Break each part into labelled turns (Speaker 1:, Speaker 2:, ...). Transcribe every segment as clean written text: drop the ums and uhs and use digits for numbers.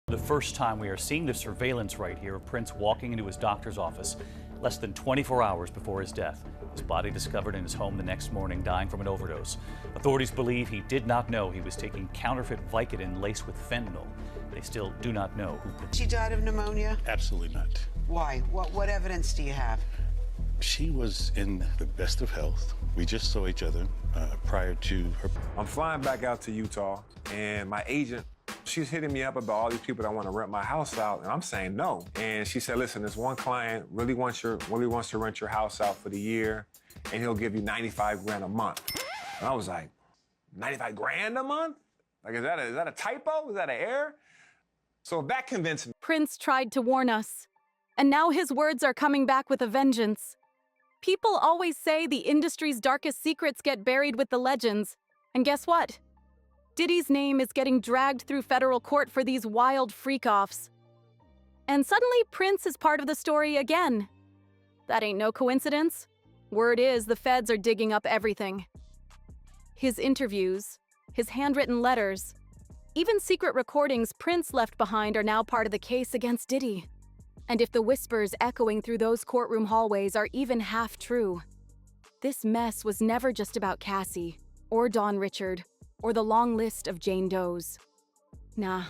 Speaker 1: The first time we are seeing the surveillance right here of Prince walking into his doctor's office less than 24 hours before his death. His body discovered in his home the next morning, dying from an overdose. Authorities believe he did not know he was taking counterfeit Vicodin laced with fentanyl. They still do not know who.
Speaker 2: She died of pneumonia?
Speaker 3: Absolutely not.
Speaker 2: Why? What evidence do you have?
Speaker 3: She was in the best of health. We just saw each other prior to her.
Speaker 4: I'm flying back out to Utah, and my agent, she's hitting me up about all these people that want to rent my house out, and I'm saying no. And she said, listen, this one client really wants to rent your house out for the year, and he'll give you 95 grand a month. And I was like, 95 grand a month? Like, is that a typo? Is that an error? So that convinced me.
Speaker 5: Prince tried to warn us, and now his words are coming back with a vengeance. People always say the industry's darkest secrets get buried with the legends. And guess what? Diddy's name is getting dragged through federal court for these wild freak-offs. And suddenly, Prince is part of the story again. That ain't no coincidence. Word is the feds are digging up everything. His interviews, his handwritten letters, even secret recordings Prince left behind are now part of the case against Diddy. And if the whispers echoing through those courtroom hallways are even half true, this mess was never just about Cassie, or Don Richard, or the long list of Jane Does. Nah,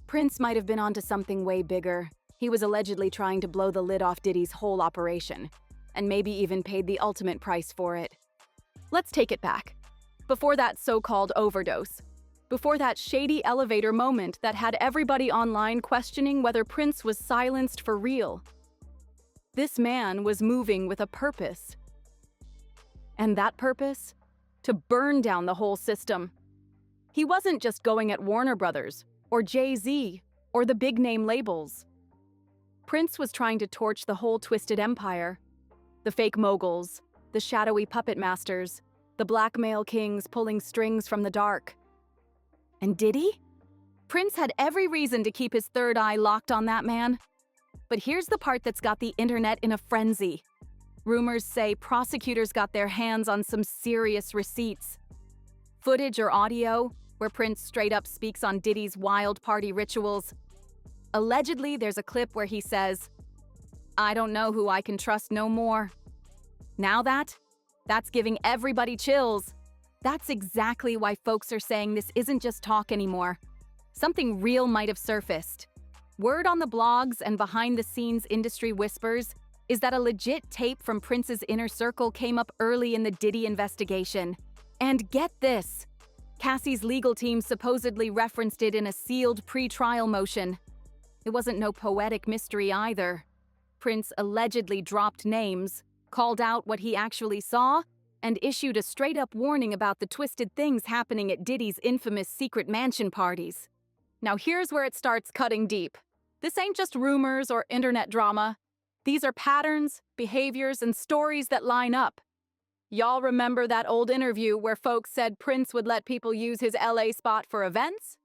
Speaker 5: Prince might have been onto something way bigger. He was allegedly trying to blow the lid off Diddy's whole operation, and maybe even paid the ultimate price for it. Let's take it back. Before that so-called overdose, before that shady elevator moment that had everybody online questioning whether Prince was silenced for real, this man was moving with a purpose. And that purpose? To burn down the whole system. He wasn't just going at Warner Brothers, or Jay-Z, or the big-name labels. Prince was trying to torch the whole twisted empire. The fake moguls, the shadowy puppet masters, the blackmail kings pulling strings from the dark. And Diddy? Prince had every reason to keep his third eye locked on that man. But here's the part that's got the internet in a frenzy. Rumors say prosecutors got their hands on some serious receipts. Footage or audio where Prince straight up speaks on Diddy's wild party rituals. Allegedly, there's a clip where he says, "I don't know who I can trust no more." Now that's giving everybody chills. That's exactly why folks are saying this isn't just talk anymore. Something real might have surfaced. Word on the blogs and behind-the-scenes industry whispers is that a legit tape from Prince's inner circle came up early in the Diddy investigation. And get this, Cassie's legal team supposedly referenced it in a sealed pre-trial motion. It wasn't no poetic mystery either. Prince allegedly dropped names, called out what he actually saw, and issued a straight-up warning about the twisted things happening at Diddy's infamous secret mansion parties. Now here's where it starts cutting deep. This ain't just rumors or internet drama. These are patterns, behaviors, and stories that line up. Y'all remember that old interview where folks said Prince would let people use his LA spot for events?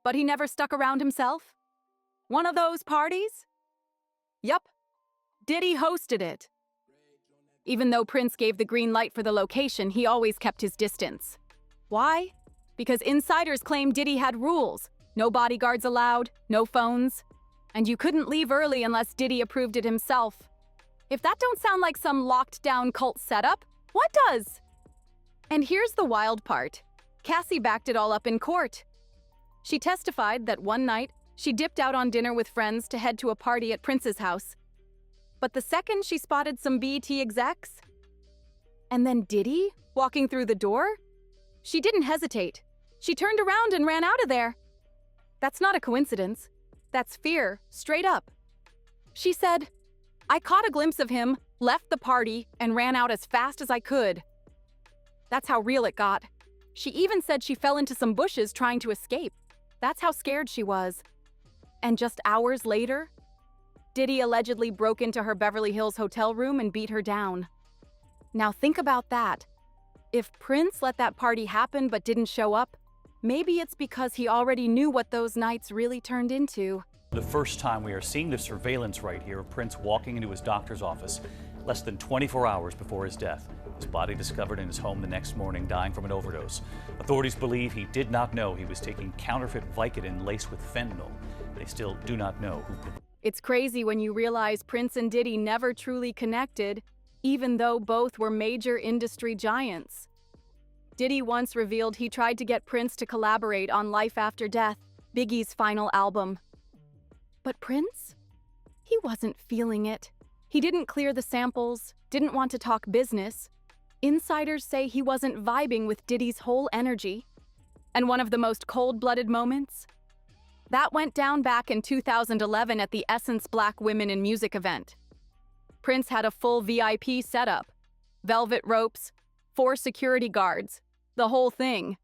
Speaker 5: But he never stuck around himself? One of those parties? Yup. Diddy hosted it. Even though Prince gave the green light for the location, he always kept his distance. Why? Because insiders claim Diddy had rules. No bodyguards allowed, no phones. And you couldn't leave early unless Diddy approved it himself. If that don't sound like some locked-down cult setup, what does? And here's the wild part. Cassie backed it all up in court. She testified that one night, she dipped out on dinner with friends to head to a party at Prince's house. But the second she spotted some BET execs, and then Diddy walking through the door, she didn't hesitate. She turned around and ran out of there. That's not a coincidence. That's fear, straight up. She said, "I caught a glimpse of him, left the party, and ran out as fast as I could." That's how real it got. She even said she fell into some bushes trying to escape. That's how scared she was. And just hours later, Diddy allegedly broke into her Beverly Hills hotel room and beat her down. Now think about that. If Prince let that party happen but didn't show up, maybe it's because he already knew what those nights really turned into.
Speaker 1: The first time we are seeing the surveillance right here of Prince walking into his doctor's office less than 24 hours before his death. His body discovered in his home the next morning, dying from an overdose. Authorities believe he did not know he was taking counterfeit Vicodin laced with fentanyl. They still do not know who.
Speaker 5: It's crazy when you realize Prince and Diddy never truly connected, even though both were major industry giants. Diddy once revealed he tried to get Prince to collaborate on Life After Death, Biggie's final album. But Prince? He wasn't feeling it. He didn't clear the samples, didn't want to talk business. Insiders say he wasn't vibing with Diddy's whole energy. And one of the most cold-blooded moments? That went down back in 2011 at the Essence Black Women in Music event. Prince had a full VIP setup. Velvet ropes, 4 security guards, the whole thing.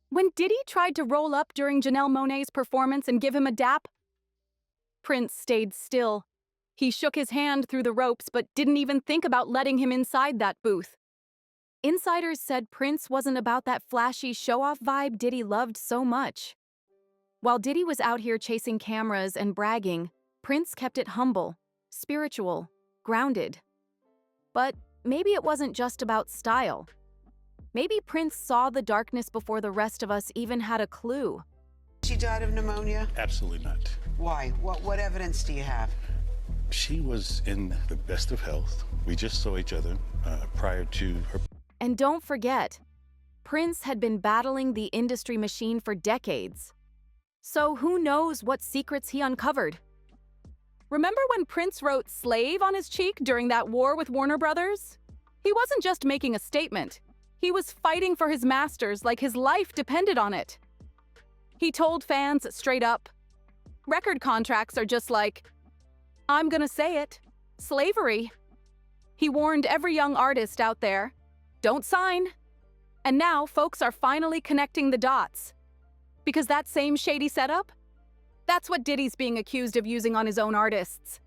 Speaker 5: When Diddy tried to roll up during Janelle Monáe's performance and give him a dap, Prince stayed still. He shook his hand through the ropes but didn't even think about letting him inside that booth. Insiders said Prince wasn't about that flashy show-off vibe Diddy loved so much. While Diddy was out here chasing cameras and bragging, Prince kept it humble, spiritual, grounded. But maybe it wasn't just about style. Maybe Prince saw the darkness before the rest of us even had a clue.
Speaker 2: She died of pneumonia?
Speaker 3: Absolutely not.
Speaker 2: Why? What evidence do you have?
Speaker 3: She was in the best of health. We just saw each other prior to her.
Speaker 5: And don't forget, Prince had been battling the industry machine for decades. So who knows what secrets he uncovered? Remember when Prince wrote "slave" on his cheek during that war with Warner Brothers? He wasn't just making a statement. He was fighting for his masters like his life depended on it. He told fans straight up, record contracts are just like, I'm gonna say it, slavery. He warned every young artist out there, don't sign. And now folks are finally connecting the dots. Because that same shady setup, that's what Diddy's being accused of using on his own artists.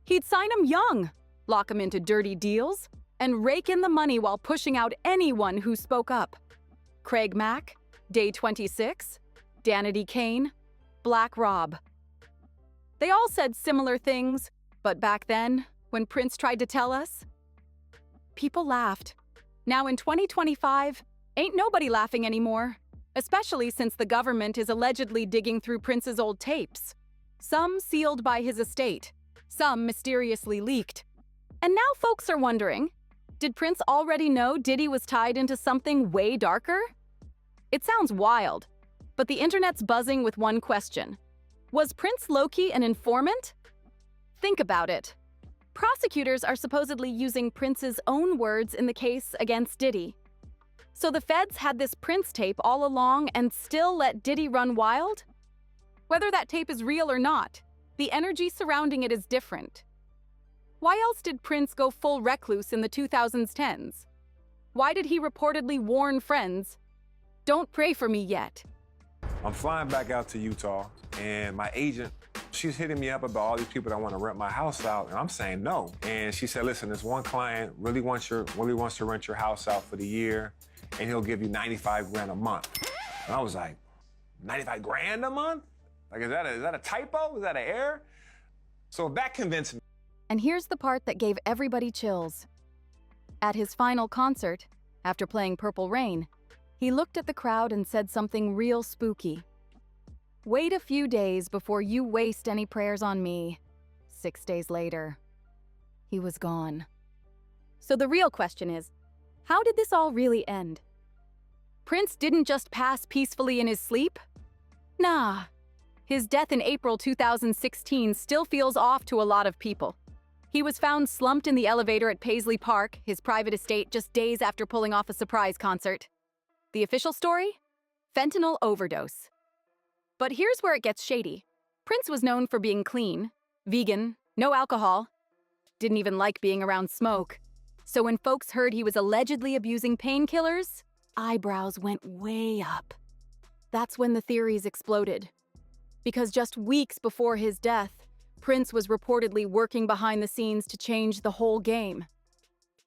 Speaker 5: He'd sign them young, lock them into dirty deals, and rake in the money while pushing out anyone who spoke up. Craig Mack, Day 26, Danity Kane, Black Rob. They all said similar things, but back then, when Prince tried to tell us, people laughed. Now in 2025, ain't nobody laughing anymore, especially since the government is allegedly digging through Prince's old tapes. Some sealed by his estate, some mysteriously leaked. And now folks are wondering, did Prince already know Diddy was tied into something way darker? It sounds wild, but the internet's buzzing with one question. Was Prince low-key an informant? Think about it. Prosecutors are supposedly using Prince's own words in the case against Diddy. So the feds had this Prince tape all along and still let Diddy run wild? Whether that tape is real or not, the energy surrounding it is different. Why else did Prince go full recluse in the 2010s? Why did he reportedly warn friends, don't pray for me yet?
Speaker 4: I'm flying back out to Utah, and my agent, she's hitting me up about all these people that want to rent my house out, and I'm saying no. And she said, listen, this one client really wants to rent your house out for the year, and he'll give you 95 grand a month. And I was like, 95 grand a month? Like, is that a typo? Is that an error? So that convinced me.
Speaker 5: And here's the part that gave everybody chills. At his final concert, after playing Purple Rain, he looked at the crowd and said something real spooky. Wait a few days before you waste any prayers on me. 6 days later, he was gone. So the real question is, how did this all really end? Prince didn't just pass peacefully in his sleep? Nah. His death in April 2016 still feels off to a lot of people. He was found slumped in the elevator at Paisley Park, his private estate, just days after pulling off a surprise concert. The official story? Fentanyl overdose. But here's where it gets shady. Prince was known for being clean, vegan, no alcohol, didn't even like being around smoke. So when folks heard he was allegedly abusing painkillers, eyebrows went way up. That's when the theories exploded. Because just weeks before his death, Prince was reportedly working behind the scenes to change the whole game.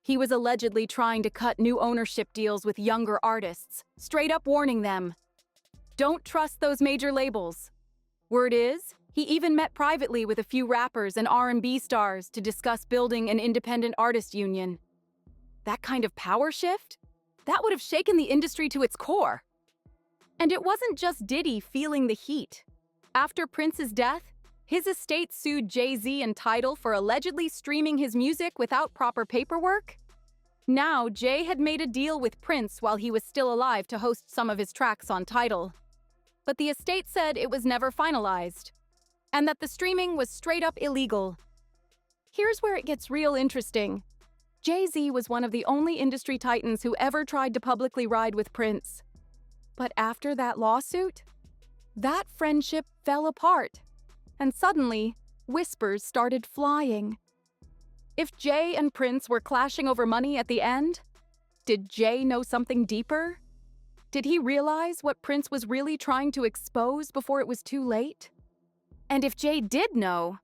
Speaker 5: He was allegedly trying to cut new ownership deals with younger artists, straight up warning them, don't trust those major labels. Word is, he even met privately with a few rappers and R&B stars to discuss building an independent artist union. That kind of power shift? That would have shaken the industry to its core. And it wasn't just Diddy feeling the heat. After Prince's death, his estate sued Jay-Z and Tidal for allegedly streaming his music without proper paperwork. Now, Jay had made a deal with Prince while he was still alive to host some of his tracks on Tidal. But the estate said it was never finalized, and that the streaming was straight up illegal. Here's where it gets real interesting. Jay-Z was one of the only industry titans who ever tried to publicly ride with Prince. But after that lawsuit, that friendship fell apart, and suddenly, whispers started flying. If Jay and Prince were clashing over money at the end, did Jay know something deeper? Did he realize what Prince was really trying to expose before it was too late? And if Jay did know,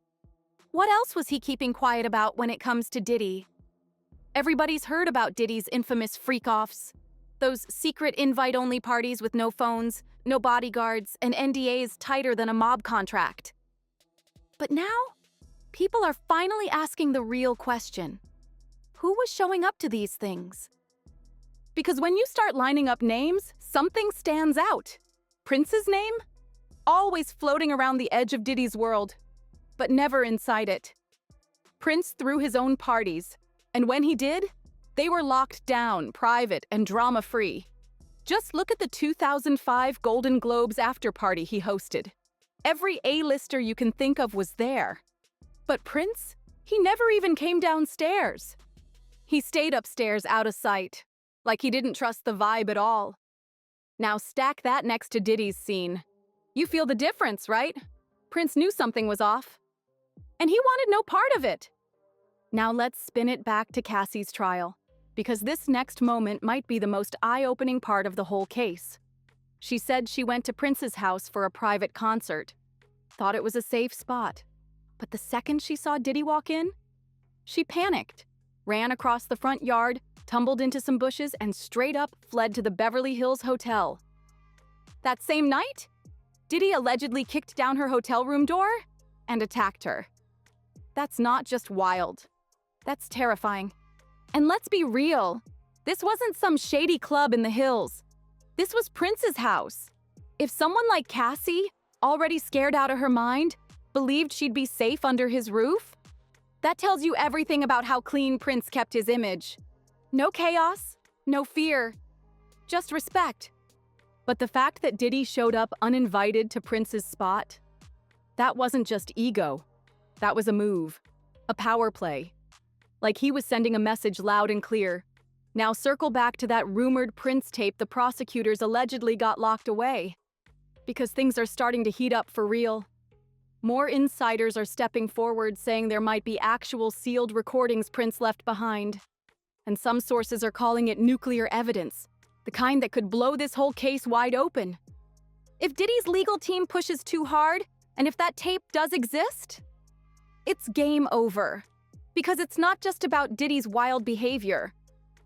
Speaker 5: what else was he keeping quiet about when it comes to Diddy? Everybody's heard about Diddy's infamous freak-offs, those secret invite-only parties with no phones, no bodyguards, and NDAs tighter than a mob contract. But now, people are finally asking the real question. Who was showing up to these things? Because when you start lining up names, something stands out. Prince's name? Always floating around the edge of Diddy's world, but never inside it. Prince threw his own parties, and when he did, they were locked down, private, and drama-free. Just look at the 2005 Golden Globes after-party he hosted. Every A-lister you can think of was there. But Prince, he never even came downstairs. He stayed upstairs out of sight, like he didn't trust the vibe at all. Now stack that next to Diddy's scene. You feel the difference, right? Prince knew something was off, and he wanted no part of it. Now let's spin it back to Cassie's trial, because this next moment might be the most eye-opening part of the whole case. She said she went to Prince's house for a private concert, thought it was a safe spot. But the second she saw Diddy walk in, she panicked, ran across the front yard, tumbled into some bushes, and straight up fled to the Beverly Hills Hotel. That same night, Diddy allegedly kicked down her hotel room door and attacked her. That's not just wild. That's terrifying. And let's be real, this wasn't some shady club in the hills. This was Prince's house. If someone like Cassie, already scared out of her mind, believed she'd be safe under his roof, that tells you everything about how clean Prince kept his image. No chaos, no fear, just respect. But the fact that Diddy showed up uninvited to Prince's spot, that wasn't just ego. That was a move, a power play. Like he was sending a message loud and clear. Now circle back to that rumored Prince tape the prosecutors allegedly got locked away. Because things are starting to heat up for real. More insiders are stepping forward saying there might be actual sealed recordings Prince left behind. And some sources are calling it nuclear evidence, the kind that could blow this whole case wide open. If Diddy's legal team pushes too hard, and if that tape does exist, it's game over. Because it's not just about Diddy's wild behavior.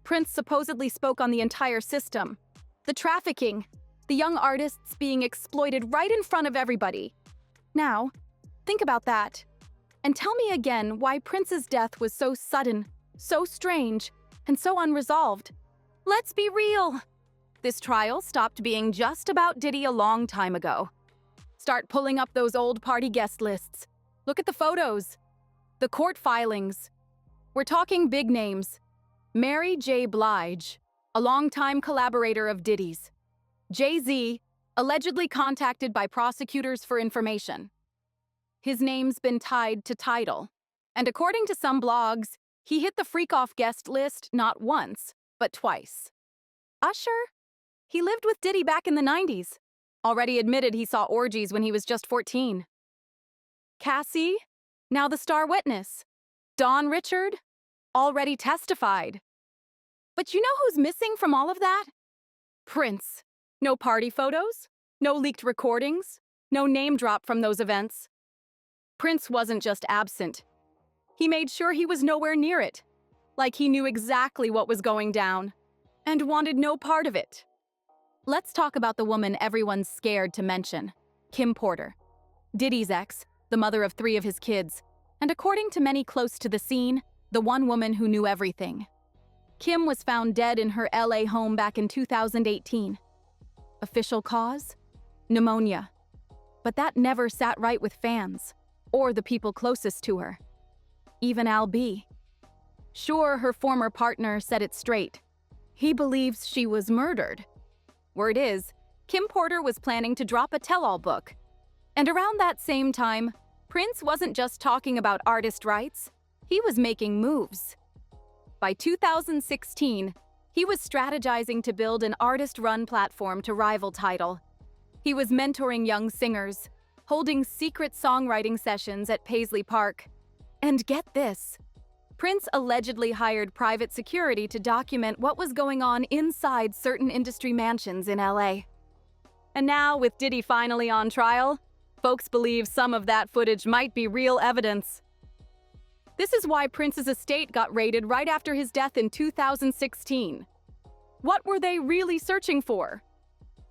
Speaker 5: Prince supposedly spoke on the entire system. The trafficking, the young artists being exploited right in front of everybody. Now, think about that. And tell me again why Prince's death was so sudden, so strange, and so unresolved. Let's be real. This trial stopped being just about Diddy a long time ago. Start pulling up those old party guest lists. Look at the photos. The court filings. We're talking big names. Mary J. Blige, a longtime collaborator of Diddy's. Jay-Z, allegedly contacted by prosecutors for information. His name's been tied to Tidal. And according to some blogs, he hit the Freakoff guest list not once, but twice. Usher? He lived with Diddy back in the 90s. Already admitted he saw orgies when he was just 14. Cassie? Now the star witness. Dawn Richard? Already testified. But you know who's missing from all of that? Prince. No party photos, no leaked recordings, no name drop from those events. Prince wasn't just absent. He made sure he was nowhere near it, like he knew exactly what was going down, and wanted no part of it. Let's talk about the woman everyone's scared to mention, Kim Porter. Diddy's ex, the mother of 3 of his kids, and according to many close to the scene, the one woman who knew everything. Kim was found dead in her LA home back in 2018. Official cause? Pneumonia. But that never sat right with fans, or the people closest to her. Even Al B. Sure, her former partner set it straight. He believes she was murdered. Word is, Kim Porter was planning to drop a tell-all book. And around that same time, Prince wasn't just talking about artist rights, he was making moves. By 2016, he was strategizing to build an artist-run platform to rival Tidal. He was mentoring young singers, holding secret songwriting sessions at Paisley Park. And get this, Prince allegedly hired private security to document what was going on inside certain industry mansions in LA. And now, with Diddy finally on trial, folks believe some of that footage might be real evidence. This is why Prince's estate got raided right after his death in 2016. What were they really searching for?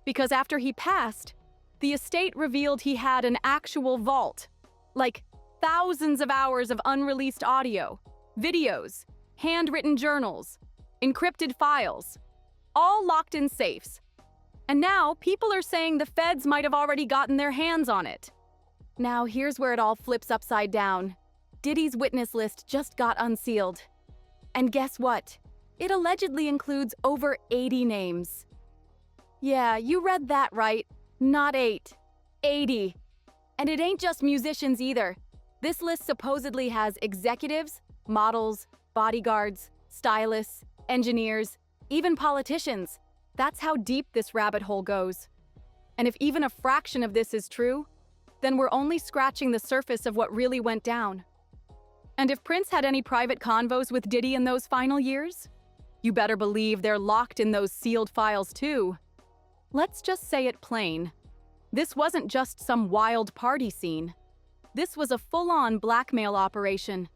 Speaker 5: Because after he passed, the estate revealed he had an actual vault, like thousands of hours of unreleased audio, videos, handwritten journals, encrypted files, all locked in safes. And now people are saying the feds might have already gotten their hands on it. Now here's where it all flips upside down. Diddy's witness list just got unsealed. And guess what? It allegedly includes over 80 names. Yeah, you read that right. Not 8. 80. And it ain't just musicians either. This list supposedly has executives, models, bodyguards, stylists, engineers, even politicians. That's how deep this rabbit hole goes. And if even a fraction of this is true, then we're only scratching the surface of what really went down. And if Prince had any private convos with Diddy in those final years, you better believe they're locked in those sealed files too. Let's just say it plain. This wasn't just some wild party scene. This was a full-on blackmail operation.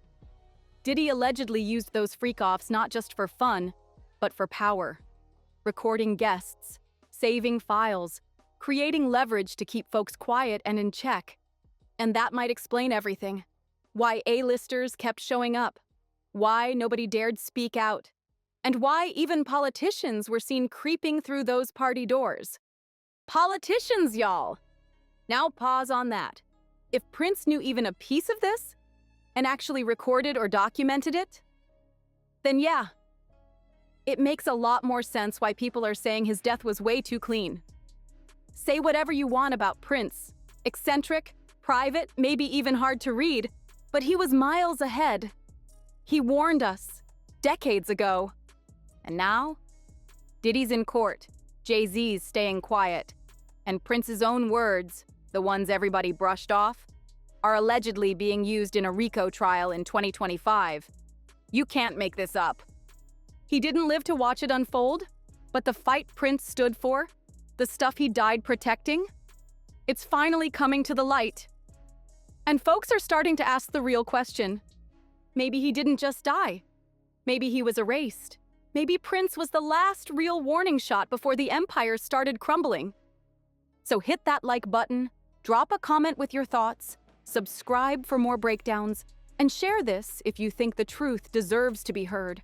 Speaker 5: Diddy allegedly used those freak-offs not just for fun, but for power. Recording guests, saving files, creating leverage to keep folks quiet and in check. And that might explain everything. Why A-listers kept showing up, why nobody dared speak out, and why even politicians were seen creeping through those party doors. Politicians, y'all! Now pause on that. If Prince knew even a piece of this, and actually recorded or documented it, then yeah, it makes a lot more sense why people are saying his death was way too clean. Say whatever you want about Prince, eccentric, private, maybe even hard to read, but he was miles ahead. He warned us, decades ago. And now, Diddy's in court, Jay-Z's staying quiet, and Prince's own words, the ones everybody brushed off, are allegedly being used in a RICO trial in 2025. You can't make this up. He didn't live to watch it unfold, but the fight Prince stood for, the stuff he died protecting, it's finally coming to the light. And folks are starting to ask the real question. Maybe he didn't just die. Maybe he was erased. Maybe Prince was the last real warning shot before the empire started crumbling. So hit that like button, drop a comment with your thoughts, subscribe for more breakdowns, and share this if you think the truth deserves to be heard.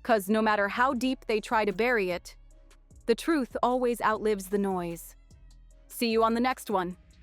Speaker 5: 'Cause no matter how deep they try to bury it, the truth always outlives the noise. See you on the next one.